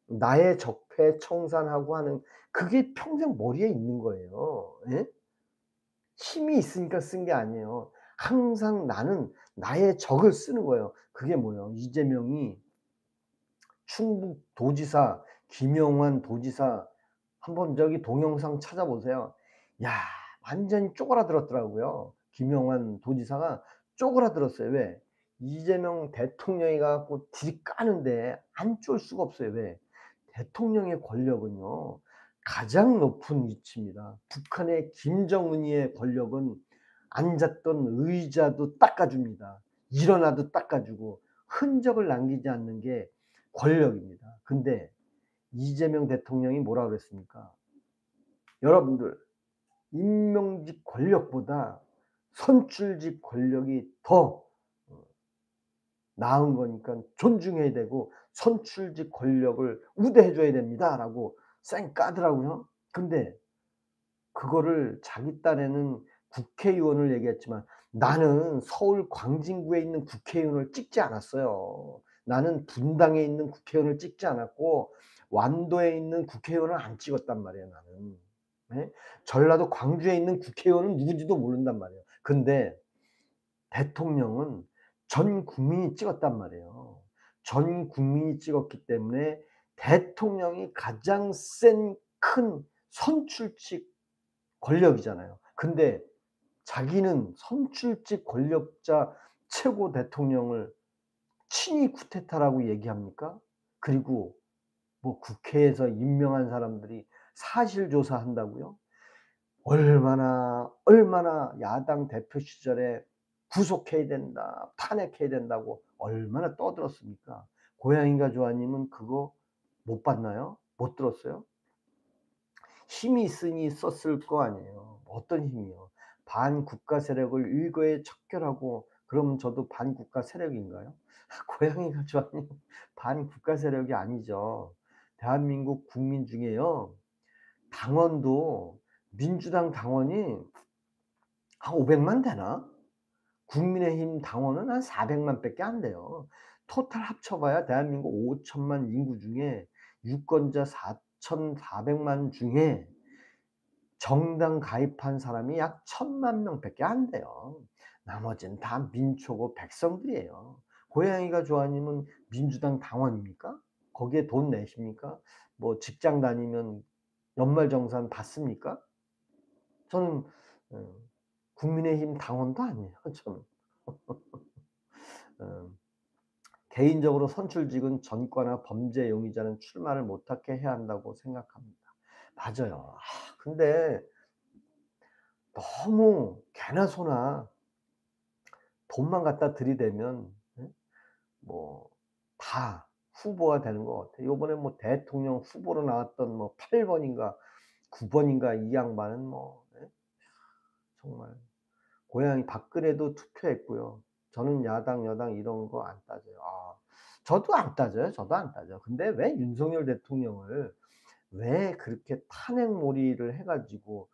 나의 적폐 청산하고 하는 그게 평생 머리에 있는 거예요. 예? 힘이 있으니까 쓴 게 아니에요. 항상 나는 나의 적을 쓰는 거예요. 그게 뭐예요? 이재명이 충북도지사 김영환 도지사 한번 저기 동영상 찾아보세요. 야 완전히 쪼그라들었더라고요. 김영환 도지사가 쪼그라들었어요. 왜? 이재명 대통령이 가 갖고 들이까는데 안 쫄 수가 없어요. 왜? 대통령의 권력은요 가장 높은 위치입니다. 북한의 김정은이의 권력은 앉았던 의자도 닦아줍니다. 일어나도 닦아주고 흔적을 남기지 않는 게 권력입니다. 근데 이재명 대통령이 뭐라 그랬습니까? 여러분들 임명직 권력보다 선출직 권력이 더 나은 거니까 존중해야 되고 선출직 권력을 우대해 줘야 됩니다라고 쌩 까더라고요. 근데 그거를 자기 딴에는 국회의원을 얘기했지만 나는 서울 광진구에 있는 국회의원을 찍지 않았어요. 나는 분당에 있는 국회의원을 찍지 않았고 완도에 있는 국회의원을 안 찍었단 말이에요 나는. 예? 전라도 광주에 있는 국회의원은 누군지도 모른단 말이에요. 근데 대통령은 전 국민이 찍었단 말이에요. 전 국민이 찍었기 때문에 대통령이 가장 센 큰 선출직 권력이잖아요. 근데 자기는 선출직 권력자 최고 대통령을 친위 쿠데타라고 얘기합니까? 그리고 뭐 국회에서 임명한 사람들이 사실 조사한다고요? 얼마나 야당 대표 시절에 구속해야 된다, 탄핵해야 된다고 얼마나 떠들었습니까? 고양이가 좋아님은 그거 못 봤나요? 못 들었어요? 힘이 있으니 썼을 거 아니에요. 어떤 힘이요? 반국가 세력을 일거에 척결하고 그럼 저도 반국가 세력인가요? 고양이가 좋아하는 반국가 세력이 아니죠. 대한민국 국민 중에요. 당원도 민주당 당원이 한 500만 되나? 국민의힘 당원은 한 400만 밖에 안 돼요. 토탈 합쳐 봐야 대한민국 5천만 인구 중에 유권자 4,400만 중에 정당 가입한 사람이 약 1,000만 명밖에 안 돼요. 나머지는 다 민초고 백성들이에요. 고양이가 좋아님은 민주당 당원입니까? 거기에 돈 내십니까? 뭐 직장 다니면 연말정산 받습니까? 저는 어 국민의힘 당원도 아니에요 저는. 어 개인적으로 선출직은 전과나 범죄 용의자는 출마를 못하게 해야 한다고 생각합니다. 맞아요. 근데 너무 개나 소나 돈만 갖다 들이대면 예 뭐 다 후보가 되는 것 같아요. 요번에 뭐 대통령 후보로 나왔던 뭐 8 번인가 9 번인가 이 양반은 뭐 예 정말 고향이 박근혜도 투표했고요. 저는 야당, 여당 이런 거 안 따져요. 저도 안 따져요. 저도 안 따져. 근데 왜 윤석열 대통령을 왜 그렇게 탄핵몰이를 해 가지고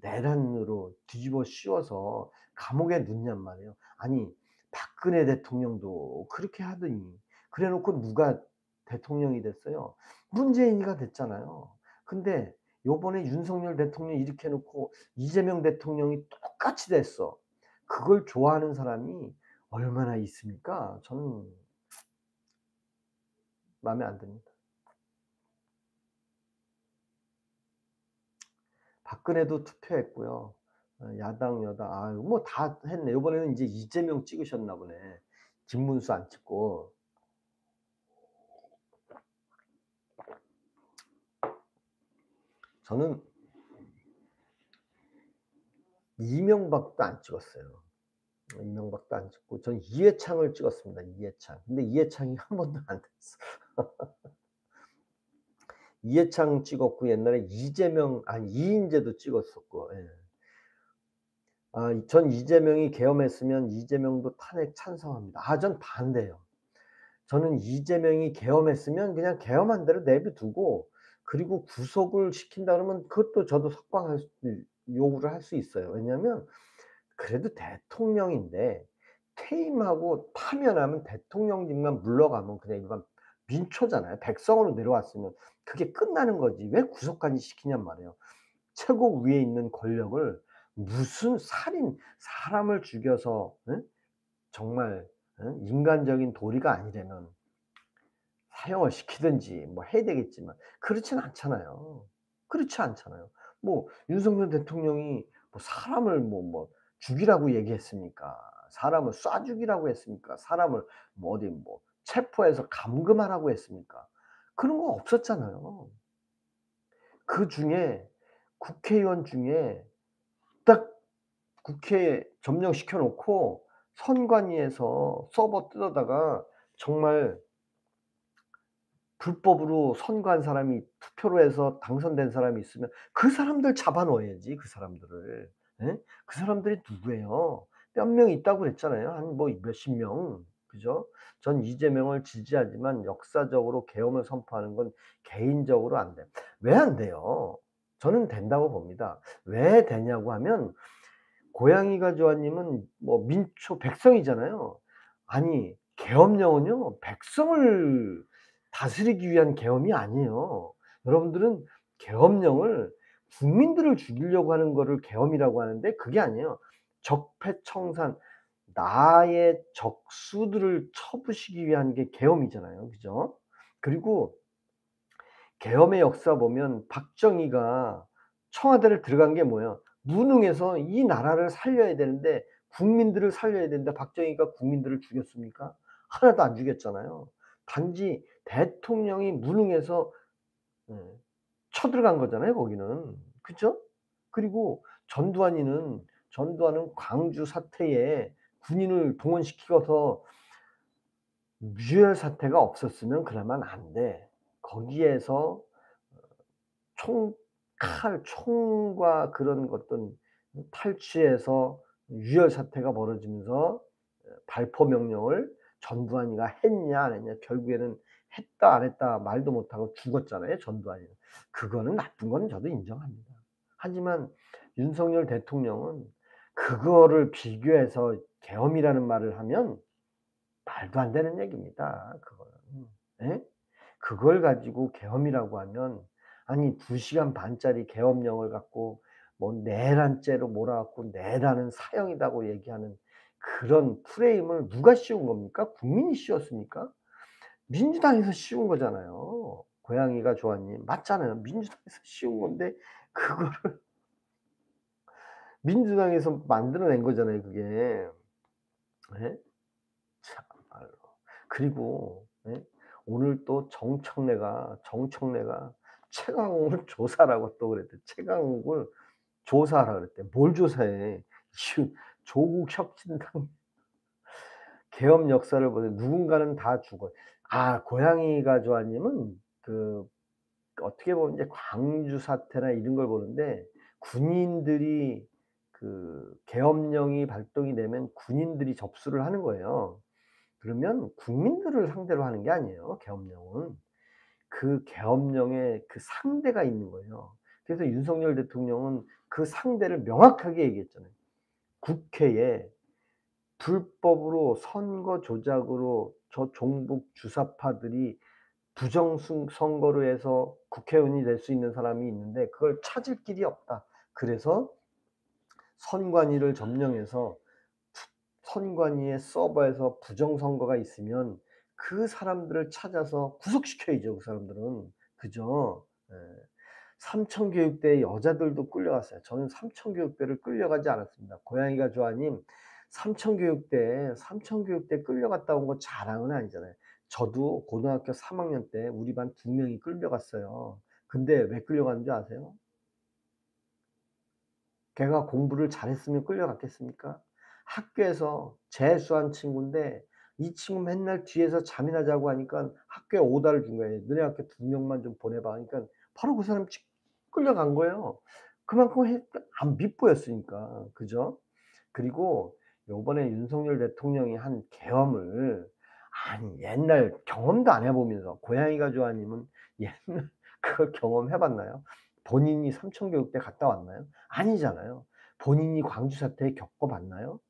내란으로 뒤집어 씌워서 감옥에 넣냔 말이에요. 아니 박근혜 대통령도 그렇게 하더니 그래 놓고 누가 대통령이 됐어요? 문재인이가 됐잖아요. 근데 요번에 윤석열 대통령이 이렇게 해 놓고 이재명 대통령이 똑같이 됐어. 그걸 좋아하는 사람이 얼마나 있습니까? 저는 마음에 안 듭니다. 박근혜도 투표했고요. 야당, 여당 아유 뭐 다 했네. 요번에는 인제 이재명 찍으셨나 보네. 김문수 안 찍고. 저는 이명박도 안 찍었어요. 이명박도 안 찍고 전 이해창을 찍었습니다, 이해창. 근데 이해창이 한 번도 안 됐어. 이해창 찍었고 옛날에 이재명 아니 이인재도 찍었었고 예. 전 이재명이 계엄했으면 이재명도 탄핵 찬성합니다. 전 반대예요. 저는 이재명이 계엄했으면 그냥 계엄한 대로 내버 두고 그리고 구속을 시킨다 그러면 그것도 저도 석방할 수 요구를 할 수 있어요. 왜냐하면 그래도 대통령인데 퇴임하고 파면하면 대통령직만 물러가면 그냥 일반 민초잖아요. 백성으로 내려왔으면 그게 끝나는 거지 왜 구속까지 시키냔 말이에요. 최고 위에 있는 권력을 무슨 사람을 죽여서 정말 인간적인 도리가 아니라면 사형을 시키든지 뭐 해야 되겠지만 그렇지는 않잖아요. 그렇지 않잖아요. 뭐 윤석열 대통령이 뭐 사람을 죽이라고 얘기했습니까? 사람을 쏴 죽이라고 했습니까? 사람을 뭐 어디 체포해서 감금하라고 했습니까? 그런 거 없었잖아요. 그중에 국회의원 중에 딱 국회에 점령시켜 놓고 선관위에서 서버 뜯어다가 정말 불법으로 선거한 사람이 투표로 해서 당선된 사람이 있으면 그 사람들 잡아 넣어야지 그 사람들을. 예? 그 사람들이 누구예요? 몇 명 있다고 그랬잖아요. 한 몇십 명. 그죠? 전 이재명을 지지하지만 역사적으로 계엄을 선포하는 건 개인적으로 안 돼요. 왜 안 돼요? 저는 된다고 봅니다. 왜 되냐고 하면 고양이가 좋아님은 민초 백성이잖아요. 아니 계엄령은요 백성을 다스리기 위한 계엄이 아니에요. 여러분들은 계엄령을 국민들을 죽이려고 하는 거를 계엄이라고 하는데 그게 아니에요. 적폐청산 나의 적수들을 쳐부시기 위한 게 계엄이잖아요. 그죠? 그리고 계엄의 역사 보면 박정희가 청와대를 들어간 게 뭐예요? 무능해서 이 나라를 살려야 되는데 국민들을 살려야 되는데 박정희가 국민들을 죽였습니까? 하나도 안 죽였잖아요. 단지 대통령이 무능해서 예 쳐들어간 거잖아요 거기는. 그죠? 그리고 전두환은 광주 사태에 군인을 동원시켜서 유혈 사태가 없었으면 그러면 안 돼. 거기에서 총과 그런 어떤 탈취해서 유혈 사태가 벌어지면서 발포 명령을 전두환이가 했냐 안 했냐 결국에는 했다 안 했다 말도 못하고 죽었잖아요 전두환이는. 그거는 나쁜 건 저도 인정합니다. 하지만 윤석열 대통령은 그거를 비교해서 계엄이라는 말을 하면 말도 안 되는 얘기입니다 그거는. 예? 그걸 가지고 계엄이라고 하면 아니 2 시간 반짜리 계엄령을 갖고 내란죄로 몰아 갖고 내란은 사형이라고 얘기하는 그런 프레임을 누가 씌운 겁니까? 국민이 씌웠습니까? 민주당에서 씌운 거잖아요. 고양이가 좋아님 맞잖아요. 민주당에서 씌운 건데 그거를 민주당에서 만들어낸 거잖아요 그게. 예? 참말로. 그리고 오늘 또 정청래가 최강욱을 조사하라고 또 그랬대. 최강욱을 조사하라 그랬대. 뭘 조사해. 조국 혁신당 계엄 역사를 보되 누군가는 다 죽어요. 고양이가 좋아님은 어떻게 보면 이제 광주 사태나 이런 걸 보는데 군인들이 계엄령이 발동이 되면 군인들이 접수를 하는 거예요. 그러면 국민들을 상대로 하는 게 아니에요 계엄령은. 그 계엄령에 그 상대가 있는 거예요. 그래서 윤석열 대통령은 그 상대를 명확하게 얘기했잖아요. 국회에 불법으로 선거 조작으로 저 종북 주사파들이 선거로 해서 국회의원이 될 수 있는 사람이 있는데 그걸 찾을 길이 없다. 그래서 선관위를 점령해서 선관위의 서버에서 부정선거가 있으면 그 사람들을 찾아서 구속시켜야죠 그 사람들은. 그죠? 예. 삼청교육대에 여자들도 끌려갔어요. 저는 삼청교육대를 끌려가지 않았습니다. 고양이가 좋아님 삼청교육대 끌려갔다 온 거 자랑은 아니잖아요. 저도 고등학교 3 학년 때 우리 반 2 명이 끌려갔어요. 근데 왜 끌려갔는지 아세요? 걔가 공부를 잘했으면 끌려갔겠습니까? 학교에서 재수한 친구인데 이 친구 맨날 뒤에서 잠이나 자고 하니까 학교에 오다를 준 거예요. "너네 학교 2 명만 좀 보내 봐." 그러니까 바로 그 사람이 끌려간 거예요. 그만큼 안 밉보였으니까. 그죠? 그리고 요번에 윤석열 대통령이 한 계엄을 아니 옛날 경험도 안 해 보면서 고양이가 좋아님은 옛날 그걸 경험해 봤나요? 본인이 삼청교육대 갔다 왔나요? 아니잖아요. 본인이 광주 사태 겪어 봤나요?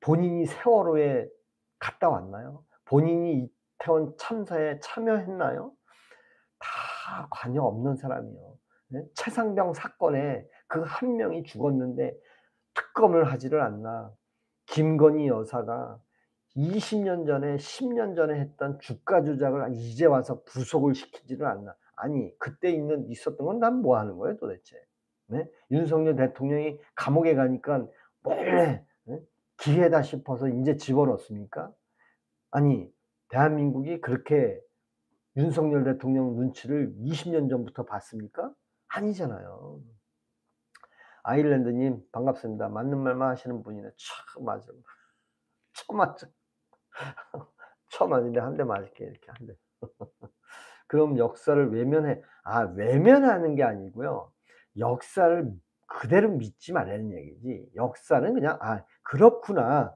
본인이 세월호에 갔다 왔나요? 본인이 이태원 참사에 참여했나요? 다 관여 없는 사람이요. 예? 최상병 사건에 그 한 명이 죽었는데 특검을 하지를 않나. 김건희 여사가 20년 전에 10년 전에 했던 주가 조작을 이제 와서 구속을 시키지를 않나. 아니 그때 있었던 건 난 뭐 하는 거예요 도대체. 네? 윤석열 대통령이 감옥에 가니까 몰래 기회다 싶어서 인제 집어넣습니까? 아니 대한민국이 그렇게 윤석열 대통령 눈치를 20년 전부터 봤습니까? 아니잖아요. 아일랜드님 반갑습니다. 맞는 말만 하시는 분이네. 참 맞아. 맞아. 맞은데 한 대 맞을게 이렇게 한 대. 그럼 역사를 외면해. 외면하는 게 아니고요. 역사를 그대로 믿지 말라는 얘기지. 역사는 그냥 그렇구나.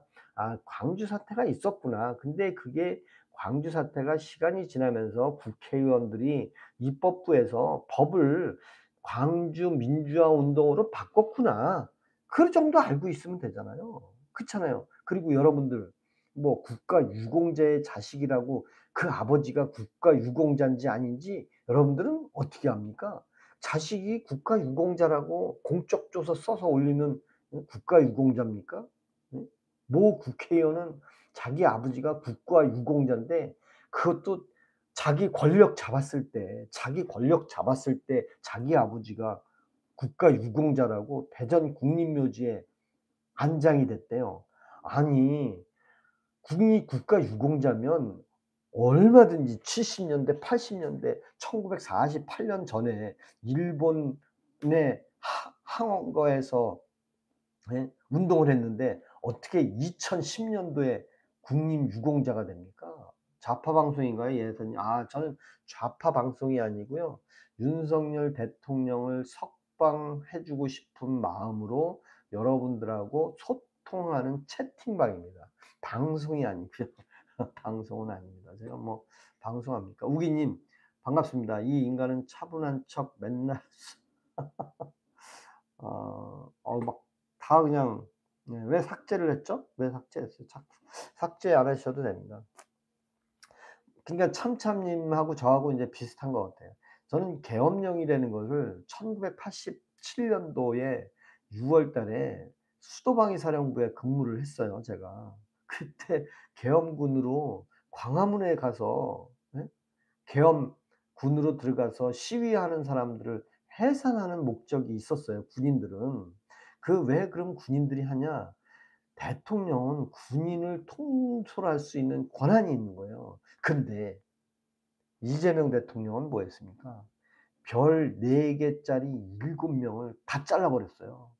광주 사태가 있었구나. 근데 그게 광주 사태가 시간이 지나면서 국회의원들이 입법부에서 법을 광주 민주화 운동으로 바꿨구나. 그 정도 알고 있으면 되잖아요. 그렇잖아요. 그리고 여러분들 뭐 국가 유공자의 자식이라고 그 아버지가 국가 유공자인지 아닌지 여러분들은 어떻게 압니까? 자식이 국가 유공자라고 공적조서 써서 올리면 국가 유공자입니까? 네? 모 국회의원은 자기 아버지가 국가 유공자인데 그것도 자기 권력 잡았을 때 자기 아버지가 국가 유공자라고 대전 국립묘지에 안장이 됐대요. 아니 국가 유공자면 얼마든지 70 년대 80 년대 1948년 전에 일본의 항거에서 운동을 했는데 어떻게 2010 년도에 국립 유공자가 됩니까? 좌파 방송인가요? 예선이. 저는 좌파 방송이 아니고요. 윤석열 대통령을 석방해 주고 싶은 마음으로 여러분들하고 소통하는 채팅방입니다. 방송이 아니고요. 방송은 아닙니다. 제가 뭐 방송합니까? 우기님 반갑습니다. 이 인간은 차분한 척 맨날 막 다 그냥 왜 삭제를 했죠? 왜 삭제했어요? 삭제 안 하셔도 됩니다. 그러니까 참참님하고 저하고 인제 비슷한 것 같아요. 저는 계엄령이라는 것을 1987 년도에 6월 달에 수도방위 사령부에 근무를 했어요 제가. 그때 계엄군으로 광화문에 가서 계엄군으로 들어가서 시위하는 사람들을 해산하는 목적이 있었어요 군인들은. 왜 그럼 군인들이 하냐? 대통령은 군인을 통솔할 수 있는 권한이 있는 거예요. 근데 이재명 대통령은 뭐 했습니까? 별 4 개짜리 7 명을 다 잘라 버렸어요.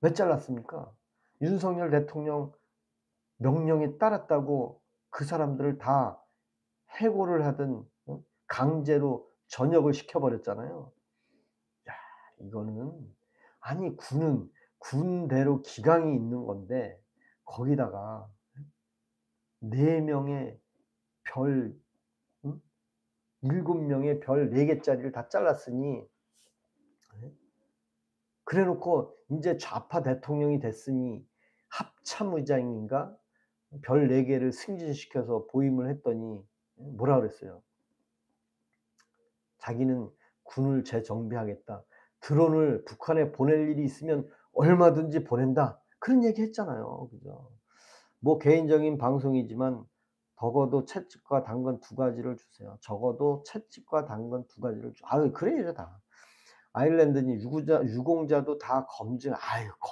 왜 잘랐습니까? 윤석열 대통령 명령에 따랐다고 그 사람들을 다 해고를 하든 강제로 전역을 시켜 버렸잖아요. 야 이거는 군은 군대로 기강이 있는 건데 거기다가 4 명의 별 응? 7 명의 별 4 개짜리를 다 잘랐으니 그래 놓고 인제 좌파 대통령이 됐으니 합참의장인가 별 4 개를 승진시켜서 보임을 했더니 뭐라 그랬어요. 자기는 군을 재정비하겠다. 드론을 북한에 보낼 일이 있으면 얼마든지 보낸다. 그런 얘기 했잖아요. 그죠? 뭐 개인적인 방송이지만 적어도 채찍과 당근 2 가지를 주세요. 적어도 채찍과 당근 2 가지를 그래야죠 다. 아일랜드님 유공자도 다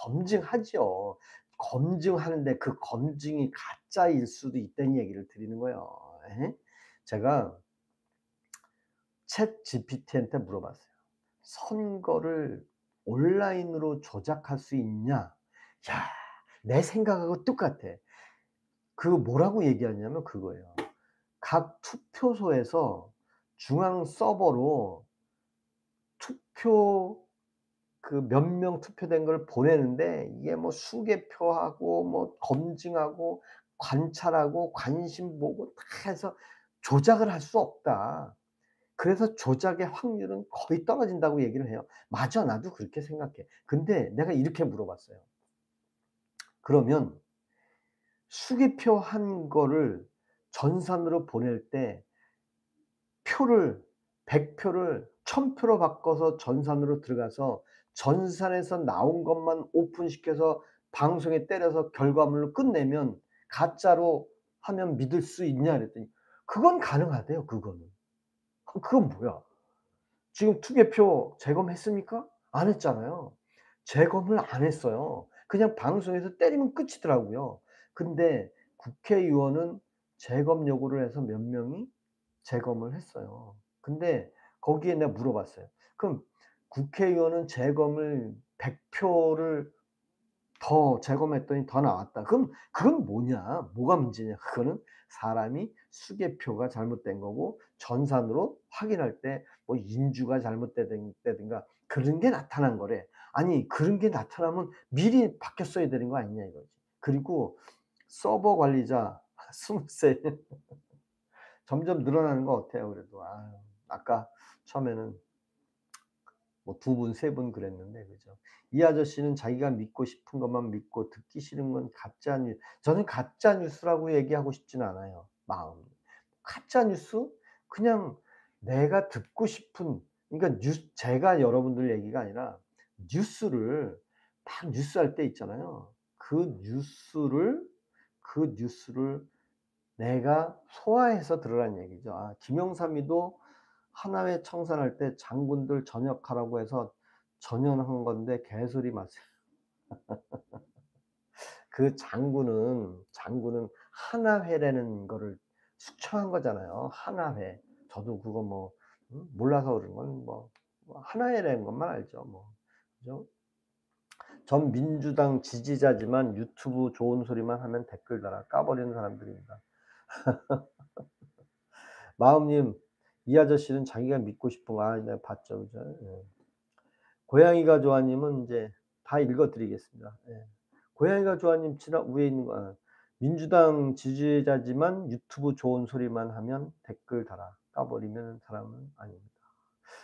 검증하죠. 검증하는데 그 검증이 가짜일 수도 있다는 얘기를 드리는 거예요. 예? 제가 챗GPT한테 물어봤어요. "선거를 온라인으로 조작할 수 있냐?" 야 내 생각하고 똑같아. 뭐라고 얘기하냐면 그거예요. 각 투표소에서 중앙 서버로 투표 몇 명 투표된 걸 보내는데 이게 뭐 수개표하고 뭐 검증하고 관찰하고 관심 보고 다 해서 "조작을 할 수 없다." 그래서 "조작의 확률은 거의 떨어진다."고 얘기를 해요. 맞아. 나도 그렇게 생각해. 근데 내가 이렇게 물어봤어요. 그러면 수개표한 거를 전산으로 보낼 때 표를 100 표를 1000 표로 바꿔서 전산으로 들어가서 전산에서 나온 것만 오픈시켜서 방송에 때려서 결과물로 끝내면 가짜로 하면 믿을 수 있냐 그랬더니 그건 가능하대요 그거는. 그건 뭐야? 지금 투개표 재검했습니까? 안 했잖아요. 재검을 안 했어요. 그냥 방송에서 때리면 끝이더라고요. 근데 국회의원은 재검 요구를 해서 몇 명이 재검을 했어요. 근데 거기에 내가 물어봤어요. 그럼 국회의원은 재검을 100 표를 더 재검했더니 더 나왔다. 그럼 그건 뭐냐? 뭐가 문제냐? 그거는 사람이 수개표가 잘못된 거고 전산으로 확인할 때 뭐 인주가 잘못되든 가 그런 게 나타난 거래. 아니 그런 게 나타나면 미리 바뀌었어야 되는 거 아니냐 이거지. 그리고 서버 관리자 23 점점 늘어나는 것 같아요 그래도. 아유 아까 처음에는 뭐 2 분, 3분 그랬는데 그죠. 이 아저씨는 자기가 믿고 싶은 것만 믿고 듣기 싫은 건 가짜 저는 가짜 뉴스라고 얘기하고 싶진 않아요 마음이. 가짜 뉴스? 그냥 내가 듣고 싶은 그러니까 제가 여러분들 얘기가 아니라 뉴스를 막 뉴스할 때 있잖아요. 그 뉴스를 내가 소화해서 들으라는 얘기죠. 아 김영삼이도 하나회 청산할 때 장군들 전역하라고 해서 전연한 건데 개소리 마세요. 그 장군은 하나회라는 거를 숙청한 거잖아요. 하나회. 저도 그거 뭐 몰라서 그런 건 뭐 하나회라는 것만 알죠 뭐. 그죠? 전 민주당 지지자지만 유튜브 좋은 소리만 하면 댓글 달아 까버리는 사람들입니다. 마음님 이 아저씨는 자기가 믿고 싶은 거 내가 봤죠. 그죠? 예. 고양이가 좋아님은 인제 다 읽어 드리겠습니다. 예. 고양이가 좋아님 지나 위에 있는 거 민주당 지지자지만 유튜브 좋은 소리만 하면 댓글 달아 까버리는 사람은 아닙니다.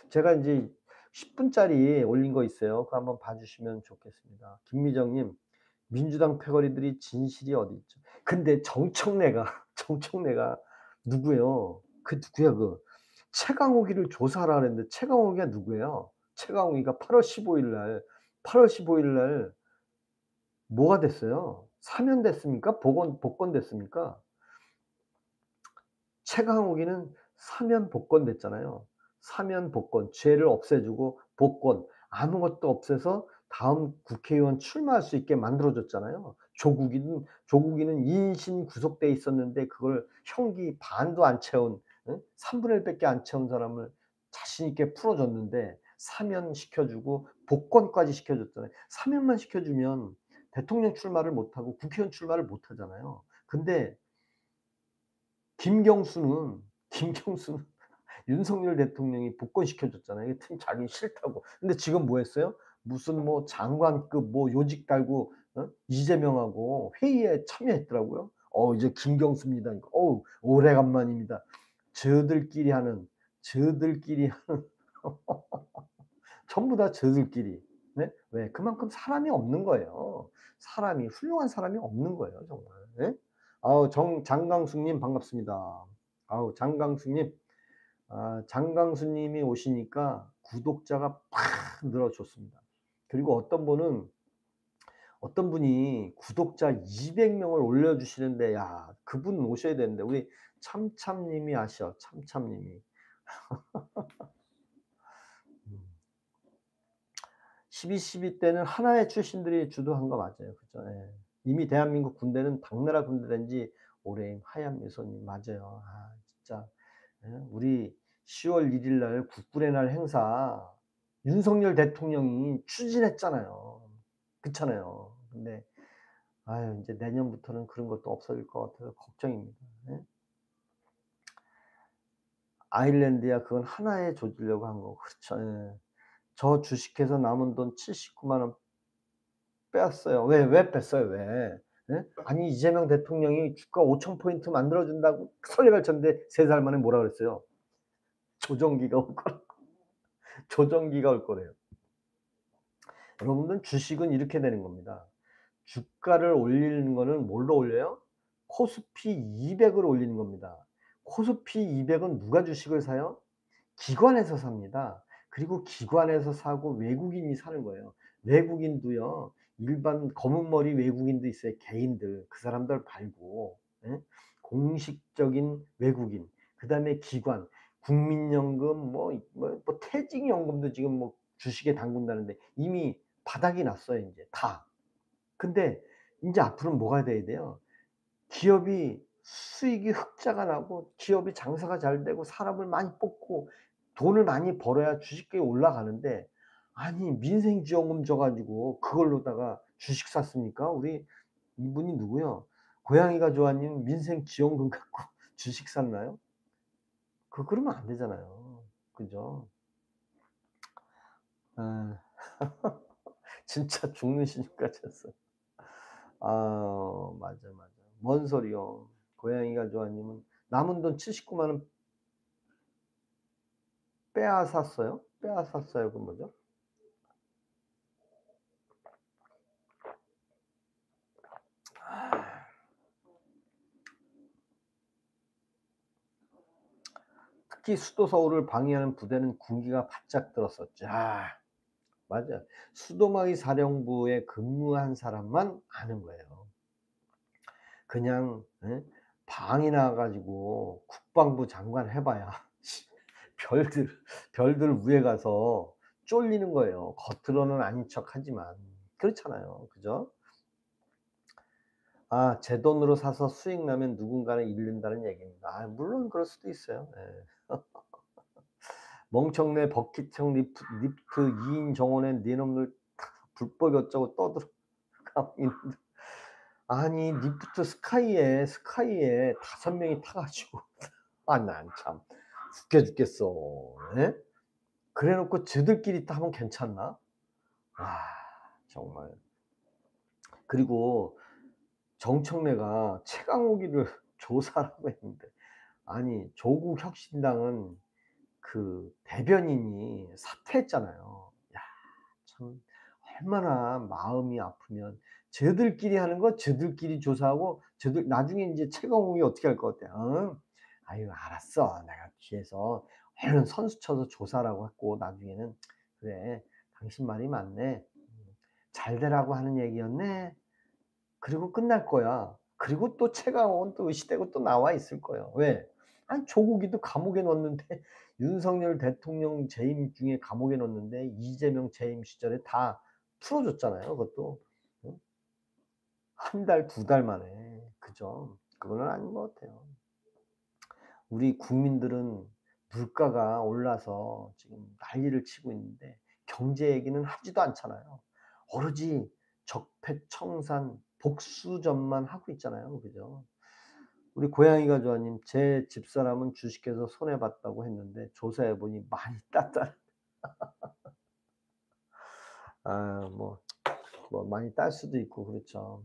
제가 인제 10 분짜리 올린 거 있어요. 그거 한번 봐 주시면 좋겠습니다. 김미정 님 민주당 패거리들이 진실이 어디 있죠. 근데 정청래가 정청래가 누구예요? 그 누구야 그 최강욱이를 조사하라 그랬는데 최강욱이가 누구예요? 최강욱이가 8월 15일 날 뭐가 됐어요? 사면됐습니까? 복권됐습니까? 최강욱이는 사면 복권됐잖아요. 사면 복권, 죄를 없애주고 복권, 아무것도 없애서 다음 국회의원 출마할 수 있게 만들어 줬잖아요. 조국이는 인신 구속돼 있었는데 그걸 형기 반도 안 채운 3분의 1 밖에 안 채운 사람을 자신 있게 풀어 줬는데 사면시켜 주고 복권까지 시켜 줬잖아요. 사면만 시켜 주면 대통령 출마를 못 하고 국회의원 출마를 못 하잖아요. 근데 김경수는 윤석열 대통령이 복권시켜 줬잖아요. 이게 참 자기는 싫다고. 근데 지금 뭐 했어요? 무슨 뭐 장관급 뭐 요직 달고 이재명하고 회의에 참여했더라고요. 이제 김경수입니다. 오래간만입니다. 저들끼리 하는 전부 다 저들끼리. 네? 왜? 그만큼 사람이 없는 거예요. 훌륭한 사람이 없는 거예요, 정말. 예? 아우 장강숙 님 반갑습니다. 아우 장강숙 님. 장강수 님이 오시니까 구독자가 팍 늘어 좋습니다. 그리고 어떤 분이 구독자 200 명을 올려 주시는데 야 그분 오셔야 되는데 우리 참참 님이 아셔. 참참 님이. 음. 12.12 때는 하나회 출신들이 주도한 거 맞아요. 그죠? 예. 이미 대한민국 군대는 당나라 군대 된 지 오래인 하얀미소님 맞아요. 진짜 우리 10월 1일 날 국군의 날 행사 윤석열 대통령이 추진했잖아요. 그렇잖아요. 근데 아유 인제 내년부터는 그런 것도 없어질 것 같아서 걱정입니다. 예. 아일랜드야 그건 하나에 조지려고 한 거고. 그렇죠. 예. 저 주식해서 남은 돈 79만 원 빼앗어요. 왜 뺐어요 왜? 예? 아니 이재명 대통령이 주가 5,000 포인트 만들어 준다고 설레발 쳤는데 3달 만에 뭐라 그랬어요? 조정기가 올 거라. 조정기가 올 거래요. 여러분들 주식은 이렇게 되는 겁니다. 주가를 올리는 거는 뭘로 올려요? 코스피 200을 올리는 겁니다. 코스피 200은 누가 주식을 사요? 기관에서 삽니다. 그리고 기관에서 사고 외국인이 사는 거예요. 외국인도요. 일반 검은 머리 외국인도 있어요. 개인들. 그 사람들 말고 예? 공식적인 외국인, 그다음에 기관, 국민연금 뭐 퇴직연금도 지금 뭐 주식에 담근다는데 이미 바닥이 났어요 인제 다. 근데 인제 앞으로는 뭐가 돼야 돼요? 기업이 수익이 흑자가 나고 기업이 장사가 잘 되고 사람을 많이 뽑고 돈을 많이 벌어야 주식이 올라가는데, 아니 민생지원금 줘 가지고 그걸로다가 주식 샀습니까? 우리 이분이 누구요? 고양이가 좋아님 민생지원금 갖고 주식 샀나요? 그러면 안 되잖아요. 그죠? 아 진짜 죽는 신용까지 했어. 아 맞아, 맞아. 뭔 소리요. 고양이가 좋아님은 남은 돈 79만 원 빼앗았어요? 빼앗았어요? 그 뭐죠? 특히 수도 서울을 방해하는 부대는 군기가 바짝 들었었죠. 맞아요. 수도마을 사령부에 근무한 사람만 아는 거예요. 그냥 예? 방이 나 가지고 국방부 장관 해 봐야 별들 별들 위에 가서 쫄리는 거예요. 겉으로는 아닌 척하지만. 그렇잖아요. 그죠? 제 돈으로 사서 수익 나면 누군가는 잃는다는 얘기입니다. 물론 그럴 수도 있어요. 예. 멍청내 버킷형 리프트 2인 정원에 네 놈들 불법이 어쩌고 떠들어가고 있는데, 아니 리프트 스카이에 5 명이 타 가지고 난 참 웃겨 죽겠어. 예? 그래 놓고 지들끼리 타면 괜찮나? 아 정말. 그리고 정청래가 최강욱이를 조사라고 했는데, 아니 조국 혁신당은 그 대변인이 사퇴했잖아요. 야 참 얼마나 마음이 아프면 쟤들끼리 하는 거 쟤들끼리 조사하고 쟤들 나중에 인제 최강욱이 어떻게 할 것 같아. "응. 아유 알았어. 내가 뒤에서 얼른 선수 쳐서 조사라고 했고 나중에는 그래 당신 말이 맞네. 잘 되라고 하는 얘기였네." 그리고 끝날 거야. 그리고 또 최강욱은 또 의시되고 또 나와 있을 거예요. 왜? 아니 조국이도 감옥에 넣었는데 윤석열 대통령 재임 중에 감옥에 넣었는데 이재명 재임 시절에 다 풀어 줬잖아요 그것도. 응? 1 달, 2달 만에. 그죠? 그거는 아닌 것 같아요. 우리 국민들은 물가가 올라서 지금 난리를 치고 있는데 경제 얘기는 하지도 않잖아요. 오로지 적폐청산 복수전만 하고 있잖아요. 그죠? 우리 고양이가 좋아님, 제 집사람은 주식해서 손해 봤다고 했는데 조사해 보니 많이 땄다. 뭐 많이 딸 수도 있고 그렇죠.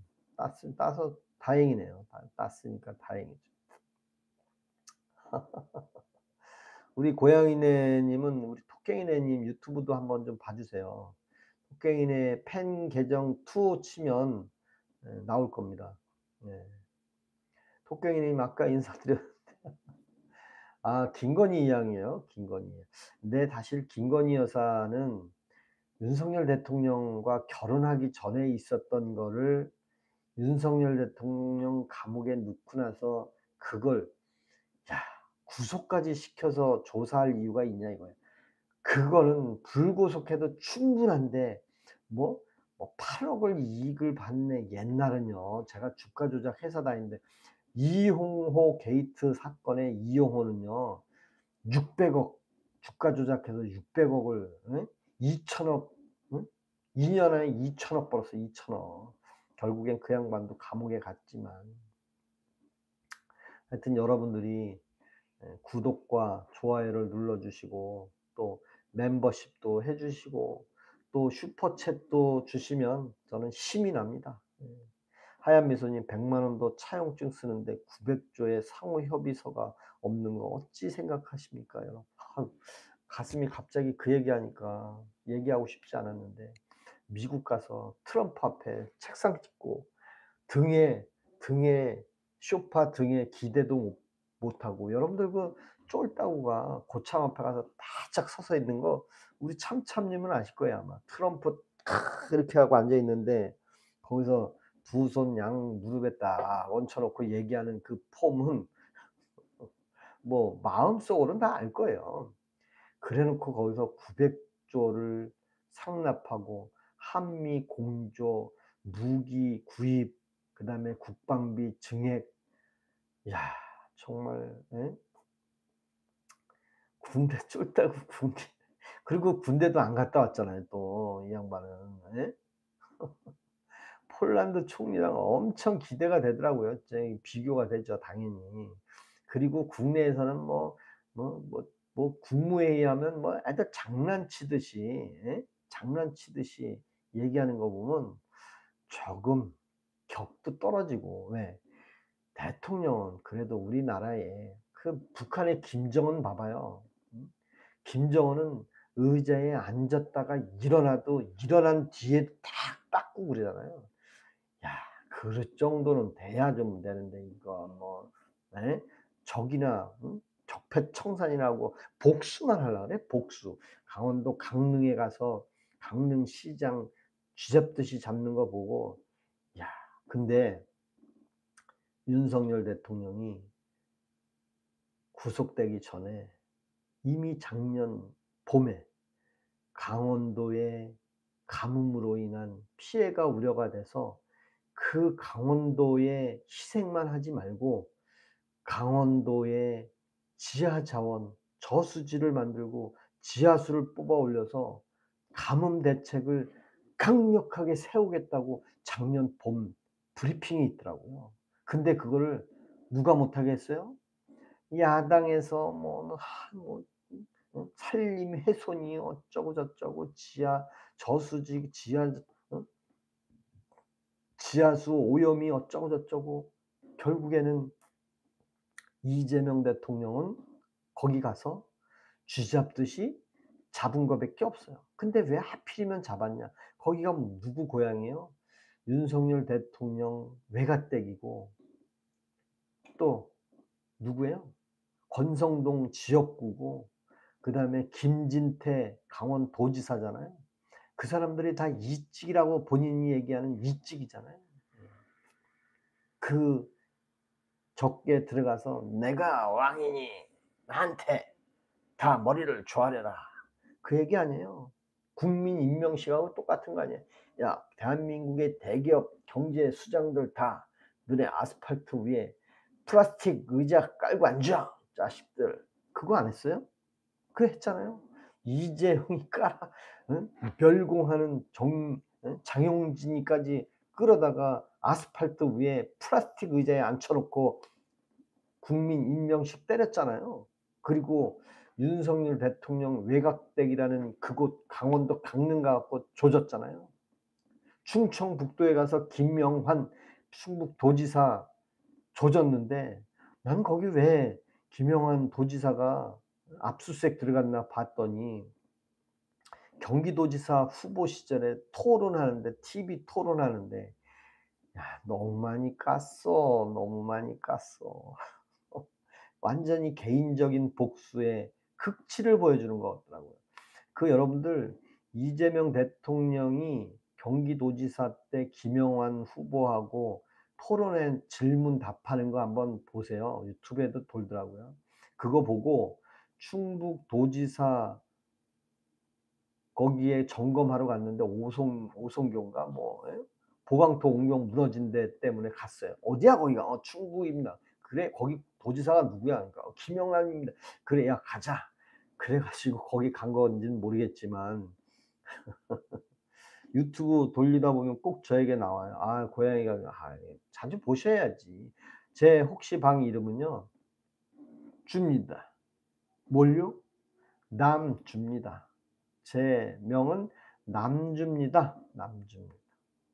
따서 다행이네요. 땄으니까 다행이죠. 우리 고양이네 님은 우리 토깽이네 님 유튜브도 한번 좀 봐 주세요. 토깽이네 팬 계정 투 치면 나올 겁니다. 네. 토깽이 님 아까 인사드렸 김건희 양이에요, 김건희. 근데 사실 김건희 여사는 윤석열 대통령과 결혼하기 전에 있었던 거를 윤석열 대통령 감옥에 넣고 나서 그걸 야 구속까지 시켜서 조사할 이유가 있냐 이거예요. 그거는 불구속해도 충분한데 뭐 8억을 이익을 받네. 옛날은요. 제가 주가 조작 회사 다니는데 이용호 게이트 사건의 이용호는요. 600억 주가 조작해서 600억을 2천억, 응? 2년 안에 2천억 벌었어 2천억. 결국엔 그 양반도 감옥에 갔지만 하여튼 여러분들이 구독과 좋아요를 눌러 주시고 또 멤버십도 해 주시고 또 슈퍼챗도 주시면 저는 힘이 납니다. 하얀 미소님 100만 원도 차용증 쓰는데 900조의 상호 협의서가 없는 거 어찌 생각하십니까 여러분? 가슴이 갑자기 그 얘기하니까 얘기하고 싶지 않았는데, 미국 가서 트럼프 앞에 책상 짚고 등에 소파 등에 기대도 못하고 여러분들 그 쫄따구가 고참 앞에 가서 바짝 서서 있는 거 우리 참참님은 아실 거예요 아마. 트럼프 이렇게 하고 앉아 있는데 거기서 두 손 양 무릎에 딱 얹혀 놓고 얘기하는 그 폼은 뭐 마음속으로는 다 알 거예요. 그래 놓고 거기서 900 조를 상납하고 한미 공조, 무기 구입, 그다음에 국방비 증액. 야 정말 예? 군대 쫄다고 군대 그리고 군대도 안 갔다 왔잖아요 또 이 양반은. 예? 폴란드 총리랑 엄청 기대가 되더라고요. 제 비교가 되죠 당연히. 그리고 국내에서는 국무회의 하면 뭐 애들 장난치듯이 예? 장난치듯이 얘기하는 거 보면 조금 격도 떨어지고 왜 대통령은 그래도 우리나라에 그 북한의 김정은 봐봐요. 김정은은 의자에 앉았다가 일어나도 일어난 뒤에도 탁 닦고 그러잖아요. 야 그럴 정도는 돼야 좀 되는데 이거 뭐 예? 적이나 적폐청산이라고 복수만 하려고 그래 복수. 강원도 강릉에 가서 강릉시장 쥐잡듯이 잡는 거 보고 야 근데 윤석열 대통령이 구속되기 전에 이미 작년 봄에 강원도에 가뭄으로 인한 피해가 우려가 돼서 그 강원도에 희생만 하지 말고 강원도에 지하 자원 저수지를 만들고 지하수를 뽑아 올려서 가뭄 대책을 강력하게 세우겠다고 작년 봄 브리핑이 있더라고요. 근데 그거를 누가 못하게 했어요? 야당에서 산림 훼손이 어쩌고 저쩌고 지하 저수지 어? 지하수 오염이 어쩌고 저쩌고 결국에는 이재명 대통령은 거기 가서 쥐잡듯이 잡은 거밖에 없어요. 근데 왜 하필이면 잡았냐? 거기가 누구 고향이에요? 윤석열 대통령 외가댁이고 또 누구예요? 권성동 지역구고 그다음에 김진태 강원도지사잖아요. 그 사람들이 다 이찍이라고 본인이 얘기하는 이찍이잖아요. 그 적게 들어가서 "내가 왕이니 나한테 다 머리를 조아려라." 그 얘기 아니에요. 국민 임명식하고 똑같은 거 아니에요. "야 대한민국의 대기업 경제 수장들 다 너네 아스팔트 위에 플라스틱 의자 깔고 앉아 자식들." 그거 안 했어요? 그거 했잖아요. 이재용이 깔아 응? 멸공하는 장용진이까지 끌어다가 아스팔트 위에 플라스틱 의자에 앉혀 놓고 국민 임명식 때렸잖아요. 그리고 윤석열 대통령 외곽댁이라는 그곳 강원도 강릉 가 갖고 조졌잖아요. 충청북도에 가서 김영환 충북도지사 조졌는데 난 거기 왜 김영환 도지사가 압수수색 들어갔나 봤더니 경기도지사 후보 시절에 토론하는데 TV 토론하는데 야 너무 많이 깠어. 너무 많이 깠어. 완전히 개인적인 복수의 극치를 보여주는 것 같더라고요. 그 여러분들 이재명 대통령이 경기도지사 때 김영환 후보하고 토론회 질문 답하는 거 한번 보세요. 유튜브에도 돌더라고요. 그거 보고 충북도지사 거기에 점검하러 갔는데 오송교인가 뭐 예? 보강토 옹경 무너진 데 때문에 갔어요. "어디야 거기가?" "충북입니다." "그래 거기 도지사가 누구야?" 그러니까 김영란입니다." "그래 야 가자." 그래 가지고 거기 간 건지는 모르겠지만 유튜브 돌리다 보면 꼭 저에게 나와요. 고양이가 자주 보셔야지. 제 혹시 방 이름은요. 줍니다. 뭘요? 남줍니다. 제 명은 남줍니다. 남줍니다.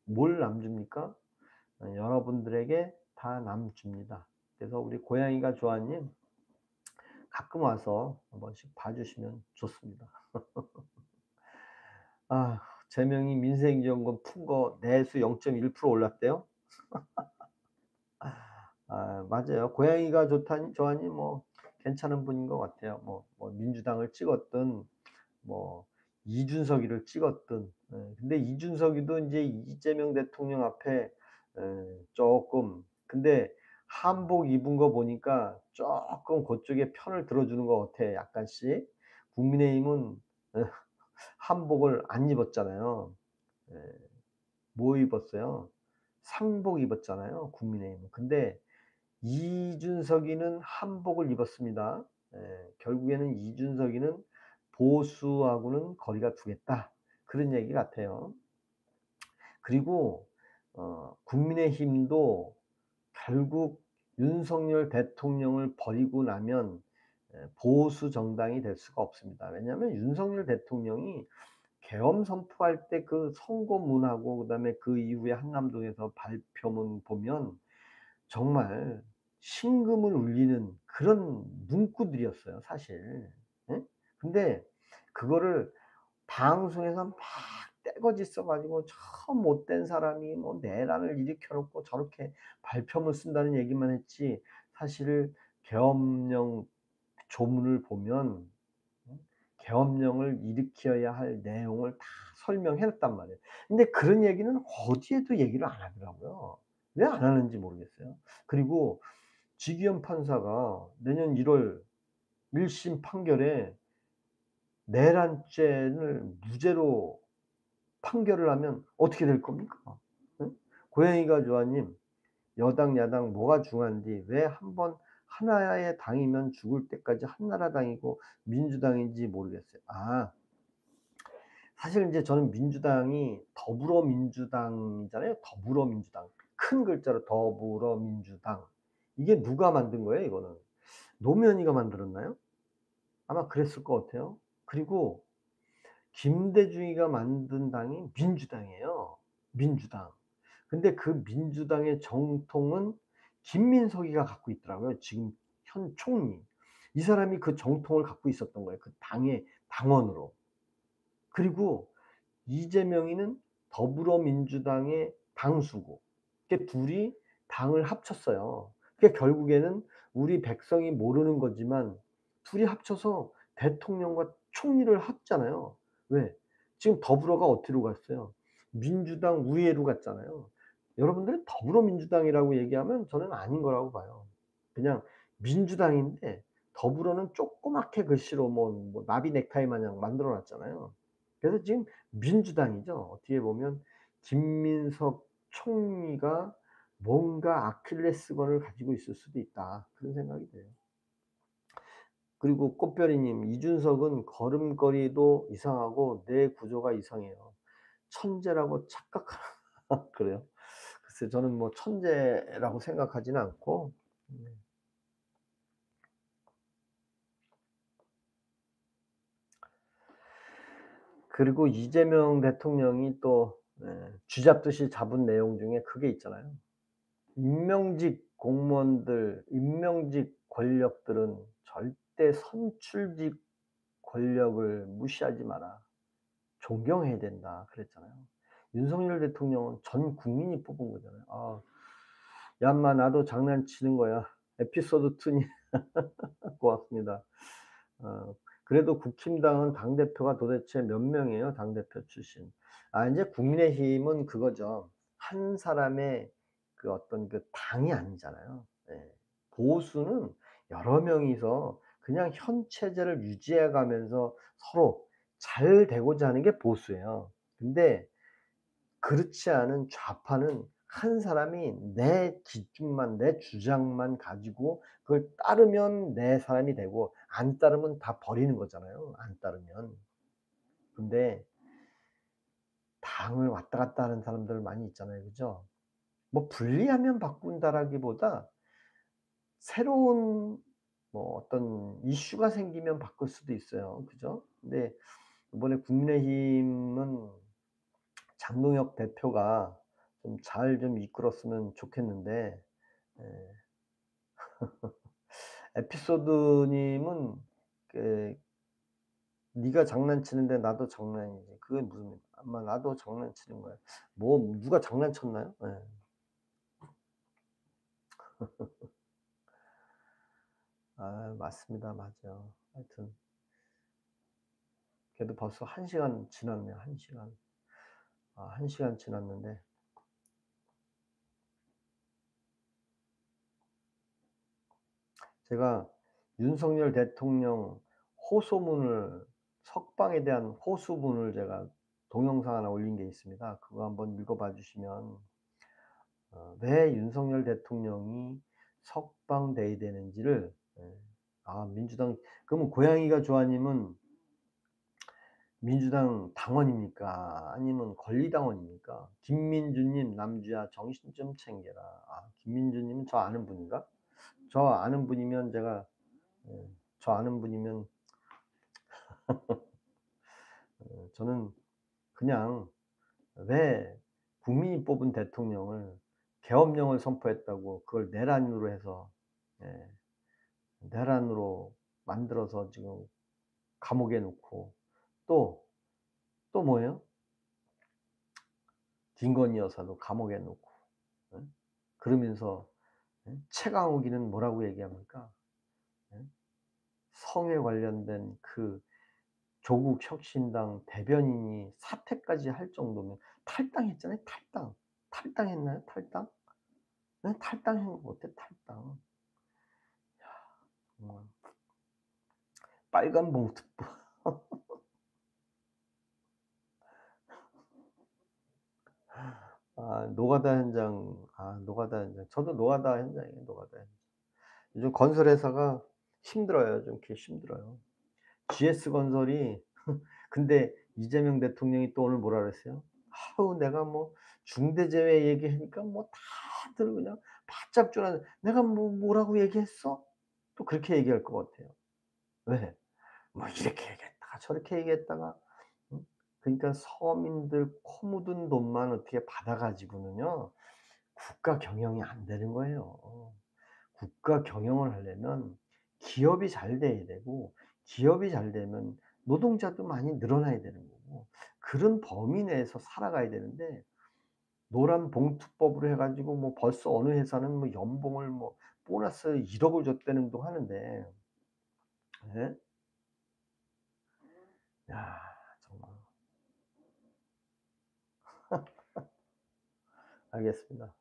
뭘 남줍니까? 여러분들에게 다 남줍니다. 그래서 우리 고양이가 좋아님 가끔 와서 한 번씩 봐 주시면 좋습니다. 제 명이 민생지원금 푼 거 내수 0.1% 올랐대요. 맞아요. 고양이가 좋다니 좋아하니 뭐 괜찮은 분인 것 같아요. 민주당을 찍었든 뭐 이준석이를 찍었든. 근데 이준석이도 인제 이재명 대통령 앞에 쪼끔, 근데 한복 입은 거 보니까 쪼끔 고쪽에 편을 들어주는 것 같아 약간씩. 국민의힘은 한복을 안 입었잖아요. 예. 뭐 입었어요? 상복 입었잖아요, 국민의힘은. 근데 이준석이는 한복을 입었습니다. 결국에는 이준석이는 보수하고는 거리가 두겠다, 그런 얘기 같아요. 그리고 국민의힘도 결국 윤석열 대통령을 버리고 나면 보수 정당이 될 수가 없습니다. 왜냐하면 윤석열 대통령이 계엄 선포할 때 그 선고문하고 그다음에 그 이후에 한남동에서 발표문 보면 정말 심금을 울리는 그런 문구들이었어요, 사실. 예? 근데 그거를 방송에서 막 떼거지 써 가지고 저 못된 사람이 뭐 내란을 일으켜 놓고 저렇게 발표문 쓴다는 얘기만 했지, 사실 계엄령 조문을 보면 계엄령을 일으켜야 할 내용을 다 설명해 놨단 말이에요. 근데 그런 얘기는 어디에도 얘기를 안 하더라고요. 왜 안 하는지 모르겠어요. 그리고 지기현 판사가 내년 1월 1심 판결에 내란죄를 무죄로 판결을 하면 어떻게 될 겁니까? 응? 고양이가 좋아님, 여당 야당 뭐가 중요한지, 왜 한번 하나의 당이면 죽을 때까지 한나라당이고 민주당인지 모르겠어요. 사실 인제 저는 민주당이 더불어민주당이잖아요. 더불어민주당. 큰 글자로 더불어민주당. 이게 누가 만든 거예요, 이거는? 노무현이가 만들었나요? 아마 그랬을 것 같아요. 그리고 김대중이가 만든 당이 민주당이에요. 민주당. 근데 그 민주당의 정통은 김민석이가 갖고 있더라고요, 지금 현 총리. 이 사람이 그 정통을 갖고 있었던 거예요, 그 당의 당원으로. 그리고 이재명이는 더불어민주당의 당수고, 이게 둘이 당을 합쳤어요. 그러니까 결국에는 우리 백성이 모르는 거지만 둘이 합쳐서 대통령과 총리를 했잖아요. 왜? 지금 더불어가 어디로 갔어요? 민주당 우회로 갔잖아요. 여러분들이 더불어민주당이라고 얘기하면 저는 아닌 거라고 봐요. 그냥 민주당인데 더불어는 조그맣게 글씨로 나비 넥타이 마냥 만들어 놨잖아요. 그래서 지금 민주당이죠. 어떻게 보면 김민석 총리가 뭔가 아킬레스건을 가지고 있을 수도 있다, 그런 생각이 돼요. 그리고 꽃별이 님, "이준석은 걸음걸이도 이상하고 뇌 구조가 이상해요. 천재라고 착각하나." 그래요? 글쎄 저는 뭐 천재라고 생각하지는 않고. 그리고 이재명 대통령이 또 쥐잡듯이 잡은 내용 중에 그게 있잖아요. 임명직 공무원들, 임명직 권력들은 절대 선출직 권력을 무시하지 마라. 존경해야 된다, 그랬잖아요. 윤석열 대통령은 전 국민이 뽑은 거잖아요. "야 인마 나도 장난치는 거야." 에피소드 2니 고맙습니다. 그래도 국힘당은 당대표가 도대체 몇 명이에요? 당대표 출신. 인제 국민의힘은 그거죠. 한 사람의 그 어떤 그 당이 아니잖아요. 예. 보수는 여러 명이서 그냥 현 체제를 유지해 가면서 서로 잘 되고자 하는 게 보수예요. 근데 그렇지 않은 좌파는 한 사람이 내 기준만, 내 주장만 가지고 그걸 따르면 내 사람이 되고 안 따르면 다 버리는 거잖아요, 안 따르면. 근데 당을 왔다 갔다 하는 사람들 많이 있잖아요. 그죠? 뭐 분리하면 바꾼다라기보다 새로운 어떤 이슈가 생기면 바꿀 수도 있어요. 그죠? 근데 이번에 국민의힘은 장동혁 대표가 좀 잘 좀 이끌었으면 좋겠는데. 예. 에피소드 님은 그 "네가 장난치는데 나도 장난이지." 그게 무슨, 아마 나도 장난치는 거야. 뭐 누가 장난쳤나요? 예. 맞습니다. 맞아. 하여튼 그래도 벌써 1 시간 지났네요. 1 시간. 1 시간 지났는데 제가 윤석열 대통령 호소문을 석방에 대한 호소문을 제가 동영상 하나 올린 게 있습니다. 그거 한번 읽어 봐 주시면 왜 윤석열 대통령이 석방돼야 되는지를, 민주당, 그러면 고양이가 좋아님은 민주당 당원입니까? 아니면 권리당원입니까? 김민주님 남주야 정신 좀 챙겨라. 김민주님은 저 아는 분인가? 저 아는 분이면 제가, 예, 저 아는 분이면 저는 그냥 왜 국민이 뽑은 대통령을 계엄령을 선포했다고 그걸 내란으로 해서, 예, 내란으로 만들어서 지금 감옥에 넣고, 또, 또 뭐예요? 김건희 여사도 감옥에 넣고, 예? 그러면서, 최강욱이는 뭐라고 얘기합니까? 예? 성에 관련된 그 조국 혁신당 대변인이 사퇴까지 할 정도면 탈당했잖아요. 탈당. 탈당했나요? 탈당? 네, 탈당한 거 어때? 탈당. 정말 빨간 봉투. 노가다 현장. 노가다 현장. 저도 노가다 현장이에요. 노가다 현장. 요즘 건설회사가 힘들어요. 좀 이렇게 힘들어요. GS건설이 근데 이재명 대통령이 또 오늘 뭐라 그랬어요? 아우 내가 뭐 중대재해 얘기하니까 뭐 다들 그냥 바짝 졸아, "내가 뭐 뭐라고 얘기했어?" 또 그렇게 얘기할 것 같아요. 왜? 뭐 이렇게 얘기했다가 저렇게 얘기했다가, 응? 그러니까 서민들 코 묻은 돈만 어떻게 받아 가지고는요 국가 경영이 안 되는 거예요. 국가 경영을 하려면 기업이 잘 돼야 되고, 기업이 잘 되면 노동자도 많이 늘어나야 되는 거고, 그런 범위 내에서 살아가야 되는데, 노란 봉투법으로 해 가지고 뭐 벌써 어느 회사는 뭐 연봉을 뭐 보너스 1억을 줬다는 둥 하는데, 예? 야 정말. 알겠습니다.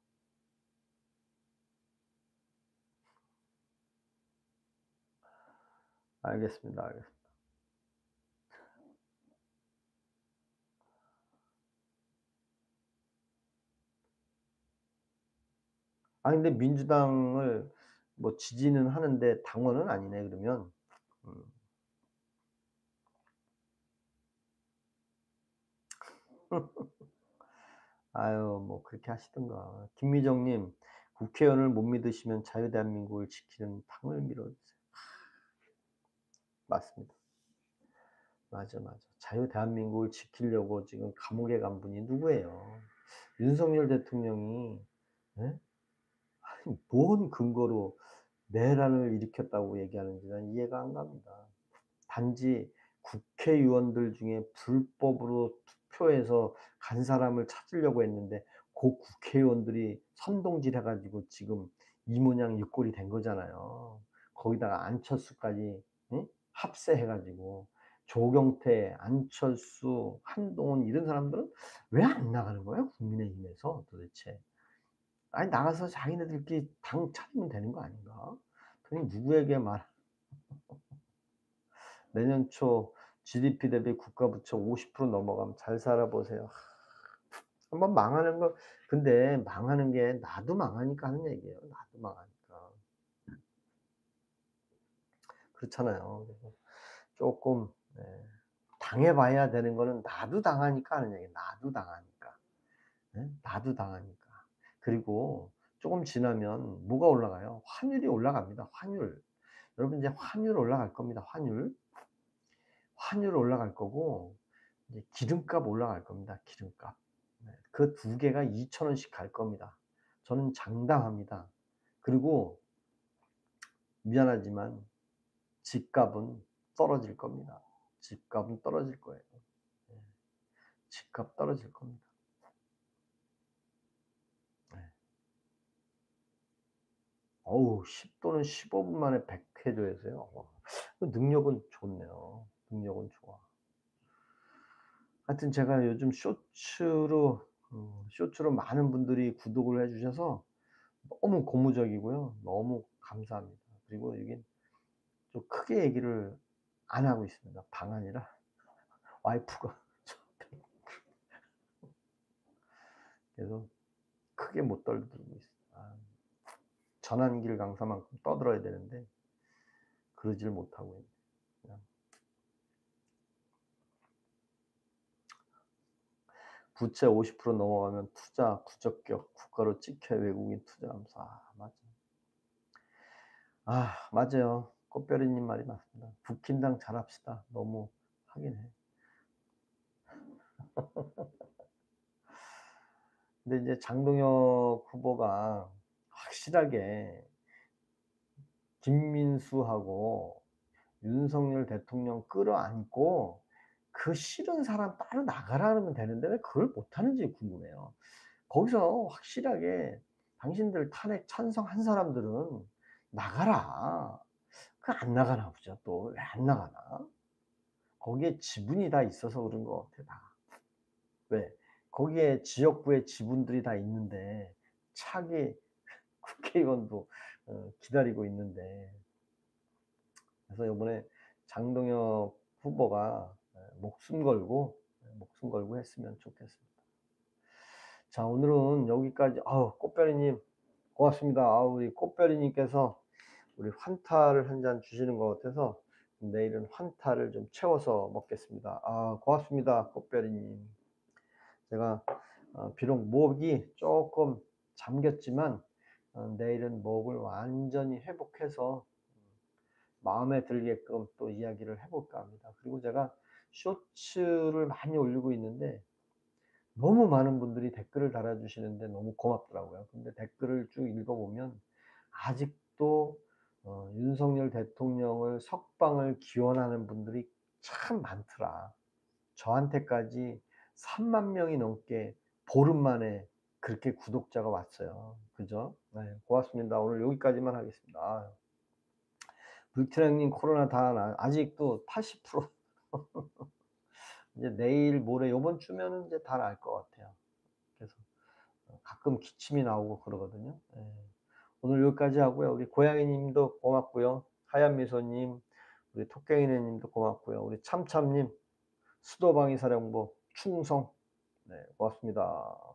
알겠습니다. 알겠습니다. 근데 민주당을 뭐 지지는 하는데 당원은 아니네 그러면. 음. 뭐 그렇게 하시든가. 김미정 님, "국회의원을 못 믿으시면 자유대한민국을 지키는 당을 밀어 주세요." 맞습니다. 맞아, 맞아. 자유대한민국을 지키려고 지금 감옥에 간 분이 누구예요? 윤석열 대통령이, 예? 아니 뭔 근거로 내란을 일으켰다고 얘기하는지 난 이해가 안 갑니다. 단지 국회의원들 중에 불법으로 투표해서 간 사람을 찾으려고 했는데 고 국회의원들이 선동질 해 가지고 지금 이 모양 이 꼴이 된 거잖아요. 거기다가 안철수까지, 응? 합세해 가지고 조경태, 안철수, 한동훈 이런 사람들은 왜 안 나가는 거예요? 국민의힘에서 도대체. 나가서 자기네들끼리 당 차리면 되는 거 아닌가? 그냥 누구에게 말, 내년 초 GDP 대비 국가 부채 50% 넘어가면 잘 살아 보세요. 한번 망하는 거, 근데 망하는 게 나도 망하니까 하는 얘기예요. 나도 망하니까. 그렇잖아요. 그래서 쪼끔, 당해 봐야 되는 거는 나도 당하니까 하는 얘기예요. 나도 당하니까. 예? 나도 당하니까. 그리고 쪼금 지나면 뭐가 올라가요? 환율이 올라갑니다. 환율. 여러분 이제 환율 올라갈 겁니다. 환율. 환율 올라갈 거고, 이제 기름값 올라갈 겁니다. 기름값. 네. 그 두 개가 2천 원씩 갈 겁니다. 저는 장담합니다. 그리고 미안하지만 집값은 떨어질 겁니다. 집값은 떨어질 거예요. 네. 집값 떨어질 겁니다. 네. 어우 10 또는 15분 만에 100. 그렇게 해 줘서요. 그 능력은 좋네요. 능력은 좋아. 하여튼 제가 요즘 쇼츠로 많은 분들이 구독을 해 주셔서 너무 고무적이고요. 너무 감사합니다. 그리고 이게 좀 크게 얘기를 안 하고 있습니다. 방안이라 와이프가 그래서 크게 못 떠들고 있어요. 전환길 강사만큼 떠들어야 되는데 그러지를 못하고 있네요. 그냥 부채 50% 넘어가면 투자 부적격 국가로 찍혀 외국인 투자하면서 맞아. 맞아요. 꽃별이님 말이 맞습니다. 국힘당 잘합시다. 너무 하긴 해. 근데 이제 장동혁 후보가 확실하게 김민수하고 윤석열 대통령 끌어안고 그 싫은 사람 따로 나가라 그러면 되는데 왜 그걸 못하는지 궁금해요. 거기서 확실하게 당신들 탄핵 찬성한 사람들은 나가라. 그 안 나가나 보죠 또. 왜 안 나가나? 거기에 지분이 다 있어서 그런 것 같아 다. 왜? 거기에 지역구에 지분들이 다 있는데 차기 국회의원도 기다리고 있는데 그래서 요번에 장동혁 후보가 목숨 걸고 했으면 좋겠습니다. 자 오늘은 여기까지 꽃별이님 고맙습니다. 우리 꽃별이님께서 우리 환타를 한 잔 주시는 것 같아서 내일은 환타를 좀 채워서 먹겠습니다. 고맙습니다. 꽃별이님. 제가 비록 목이 조금 잠겼지만 내일은 목을 완전히 회복해서 마음에 들게끔 또 이야기를 해 볼까 합니다. 그리고 제가 쇼츠를 많이 올리고 있는데 너무 많은 분들이 댓글을 달아주시는데 너무 고맙더라고요. 근데 댓글을 쭉 읽어보면 아직도 윤석열 대통령을 석방을 기원하는 분들이 참 많더라. 저한테까지 3만 명이 넘게 보름 만에 그렇게 구독자가 왔어요. 그죠? 네, 고맙습니다. 오늘 여기까지만 하겠습니다. 불트랙님 코로나 아직도 80% 이제 내일 모레 요번 주면은 이제 다 나을 것 같아요. 그래서 가끔 기침이 나오고 그러거든요. 예. 오늘 여기까지 하고요. 우리 고양이 님도 고맙고요. 하얀 미소님, 우리 토깽이네 님도 고맙고요. 우리 참참님, 수도방위 사령부 충성. 네, 고맙습니다.